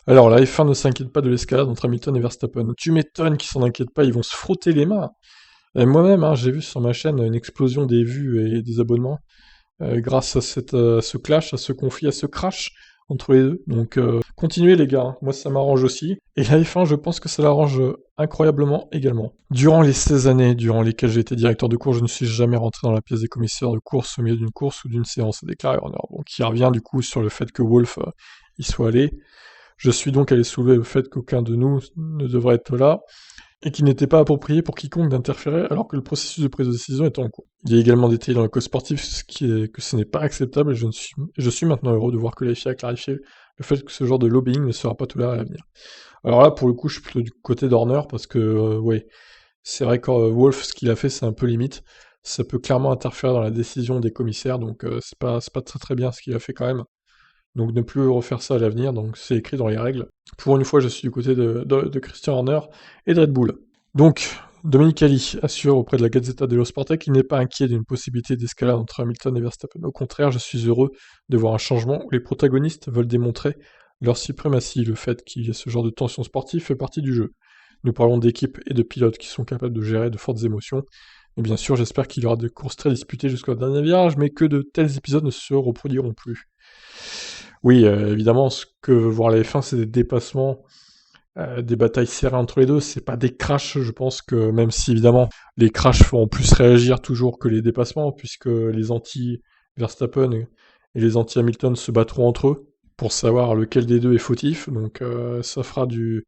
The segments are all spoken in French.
Alors, la F1 ne s'inquiète pas de l'escalade entre Hamilton et Verstappen. Tu m'étonnes qu'ils s'en inquiètent pas, ils vont se frotter les mains. Et moi-même, hein, j'ai vu sur ma chaîne une explosion des vues et des abonnements grâce à ce clash, à ce conflit, à ce crash entre les deux. Donc, continuez les gars, hein. Moi ça m'arrange aussi. Et la F1, je pense que ça l'arrange incroyablement également. Durant les 16 années durant lesquelles j'ai été directeur de course, je ne suis jamais rentré dans la pièce des commissaires de course au milieu d'une course ou d'une séance, a déclaré Horner. Donc, il revient du coup sur le fait que Wolf y soit allé. Je suis donc allé soulever le fait qu'aucun de nous ne devrait être là, et qu'il n'était pas approprié pour quiconque d'interférer alors que le processus de prise de décision est en cours. Il y a également détaillé dans le code sportif que ce n'est pas acceptable, et je suis maintenant heureux de voir que la FIA a clarifié le fait que ce genre de lobbying ne sera pas toléré à l'avenir. Alors là, pour le coup, je suis plutôt du côté d'Horner, parce que, ouais, c'est vrai que Wolf, ce qu'il a fait, c'est un peu limite. Ça peut clairement interférer dans la décision des commissaires, donc c'est pas très très bien ce qu'il a fait quand même. Donc ne plus refaire ça à l'avenir, donc c'est écrit dans les règles. Pour une fois, je suis du côté de Christian Horner et de Red Bull. Donc, Domenicali assure auprès de la Gazzetta dello Sport qu'il n'est pas inquiet d'une possibilité d'escalade entre Hamilton et Verstappen. Au contraire, je suis heureux de voir un changement où les protagonistes veulent démontrer leur suprématie. Le fait qu'il y ait ce genre de tension sportive fait partie du jeu. Nous parlons d'équipes et de pilotes qui sont capables de gérer de fortes émotions. Et bien sûr, j'espère qu'il y aura des courses très disputées jusqu'au dernier virage, mais que de tels épisodes ne se reproduiront plus. Oui, évidemment, ce que veut voir la F1, c'est des dépassements, des batailles serrées entre les deux, c'est pas des crashs. Je pense que même si évidemment les crashs feront plus réagir toujours que les dépassements, puisque les anti-Verstappen et les anti-Hamilton se battront entre eux pour savoir lequel des deux est fautif, donc ça fera du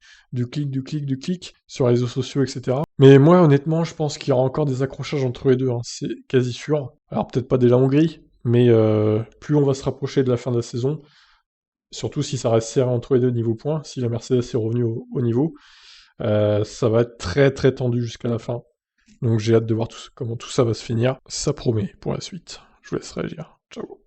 clic, du clic, du clic sur les réseaux sociaux, etc. Mais moi, honnêtement, je pense qu'il y aura encore des accrochages entre les deux, hein, c'est quasi sûr. Alors peut-être pas dès la Hongrie, mais plus on va se rapprocher de la fin de la saison, surtout si ça reste serré entre les deux niveau points, si la Mercedes est revenue au niveau, ça va être très très tendu jusqu'à la fin. Donc j'ai hâte de voir comment tout ça va se finir. Ça promet pour la suite. Je vous laisse réagir. Ciao.